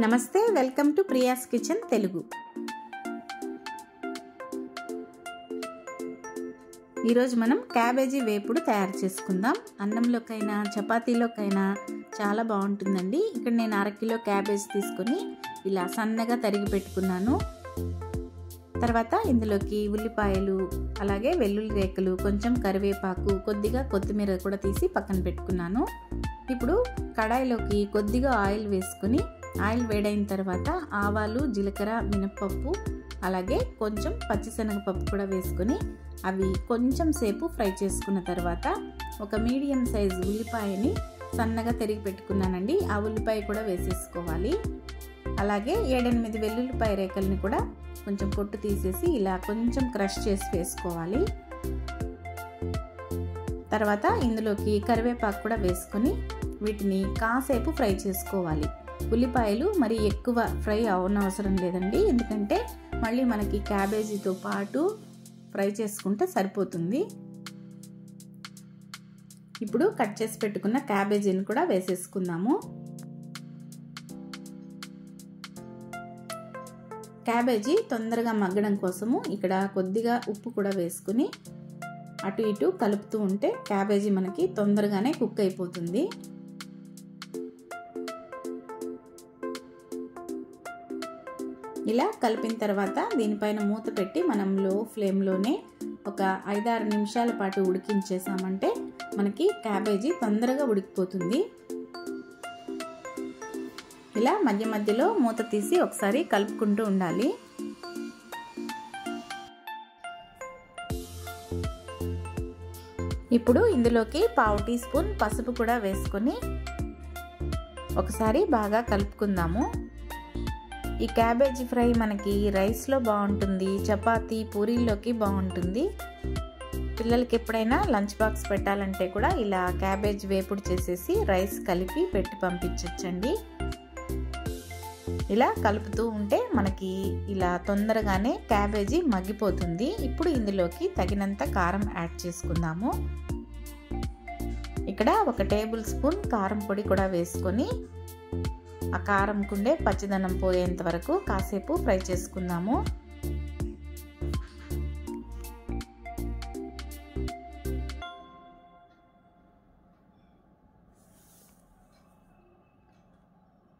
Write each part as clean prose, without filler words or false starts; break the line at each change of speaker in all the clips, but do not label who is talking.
నమస్తే, welcome to Priya's kitchen Telugu. ఈరోజు మనం క్యాబేజీ వేపుడు తయారు చేసుకుందాం. అన్నంలోకైనా చపాతీలోకైనా చాలా బాగుంటుందండి. ఇక్కడ నేను 1/2 కిలో క్యాబేజీ తీసుకొని ఇలా సన్నగా తరిగి పెట్టుకున్నాను. తర్వాత ఇందులోకి ఉల్లిపాయలు, అలాగే వెల్లుల్లి రేఖలు, కొంచెం కరివేపాకు, కొద్దిగా కొత్తిమీర కూడా తీసి పక్కన పెట్టుకున్నాను. ఇప్పుడు కడాయిలోకి కొద్దిగా ఆయిల్ వేసుకుని, ఆయిల్ వేడైన తర్వాత ఆవాలు, జీలకర్ర, మినపప్పు, అలాగే కొంచెం పచ్చిశనగపప్పు కూడా వేసుకొని అవి కొంచెం సేపు ఫ్రై చేసుకున్న తర్వాత ఒక మీడియం సైజు ఉల్లిపాయని సన్నగా తరిగి పెట్టుకున్నానండి. ఆ ఉల్లిపాయ కూడా వేసేసుకోవాలి. అలాగే 7-8 వెల్లుల్లిపాయ రేఖల్ని కూడా కొంచెం పొట్టు తీసేసి ఇలా కొంచెం క్రష్ చేసి వేసుకోవాలి. తర్వాత ఇందులోకి కరివేపాకు కూడా వేసుకొని వీటిని కాసేపు ఫ్రై చేసుకోవాలి. ఉల్లిపాయలు మరి ఎక్కువ ఫ్రై అవనవసరం లేదండి, ఎందుకంటే మళ్ళీ మనకి క్యాబేజీతో పాటు ఫ్రై చేసుకుంటే సరిపోతుంది. ఇప్పుడు కట్ చేసి పెట్టుకున్న క్యాబేజీని కూడా వేసేసుకుందాము. క్యాబేజీ తొందరగా మగ్గడం కోసము ఇక్కడ కొద్దిగా ఉప్పు కూడా వేసుకుని అటు ఇటు కలుపుతూ ఉంటే క్యాబేజీ మనకి తొందరగానే కుక్ అయిపోతుంది. ఇలా కలిపిన తర్వాత దీనిపైన మూత పెట్టి మనం లో ఫ్లేమ్లోనే ఒక 5-6 నిమిషాల పాటు ఉడికించేసామంటే మనకి క్యాబేజీ తొందరగా ఉడికిపోతుంది. ఇలా మధ్య మధ్యలో మూత తీసి ఒకసారి కలుపుకుంటూ ఉండాలి. ఇప్పుడు ఇందులోకి 1/2 టీ స్పూన్ పసుపు కూడా వేసుకొని ఒకసారి బాగా కలుపుకుందాము. ఈ క్యాబేజీ ఫ్రై మనకి రైస్లో బాగుంటుంది, చపాతీ, పూరీల్లోకి బాగుంటుంది. పిల్లలకి ఎప్పుడైనా లంచ్ బాక్స్ పెట్టాలంటే కూడా ఇలా క్యాబేజ్ వేపుడు చేసేసి రైస్ కలిపి పెట్టి పంపించవచ్చండి. ఇలా కలుపుతూ ఉంటే మనకి ఇలా తొందరగానే క్యాబేజీ మగ్గిపోతుంది. ఇప్పుడు ఇందులోకి తగినంత కారం యాడ్ చేసుకుందాము. ఇక్కడ 1 టేబుల్ స్పూన్ కారం పొడి కూడా వేసుకొని ఆ కారం కుండే పచ్చిదనం పోయేంత వరకు కాసేపు ఫ్రై చేసుకుందాము.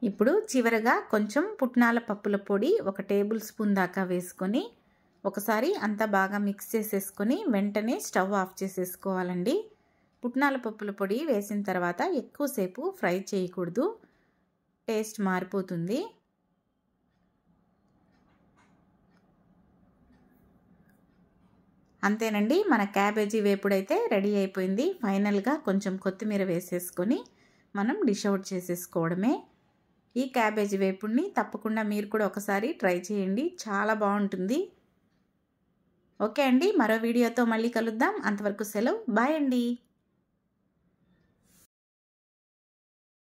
ఇప్పుడు చివరగా కొంచెం పుట్నాల పప్పుల పొడి 1 టేబుల్ స్పూన్ దాకా వేసుకొని ఒకసారి అంతా బాగా మిక్స్ చేసేసుకొని వెంటనే స్టవ్ ఆఫ్ చేసేసుకోవాలండి. పుట్నాల పప్పుల పొడి వేసిన తర్వాత ఎక్కువసేపు ఫ్రై చేయకూడదు, టేస్ట్ మారిపోతుంది. అంతేనండి, మన క్యాబేజీ వేపుడైతే రెడీ అయిపోయింది. ఫైనల్గా కొంచెం కొత్తిమీర వేసేసుకొని మనం డిష్ అవుట్ చేసేసుకోవడమే. ఈ క్యాబేజీ వేపుడిని తప్పకుండా మీరు కూడా ఒకసారి ట్రై చేయండి, చాలా బాగుంటుంది. ఓకే అండి, మరో వీడియోతో మళ్ళీ కలుద్దాం. అంతవరకు సెలవు, బాయ్ అండి.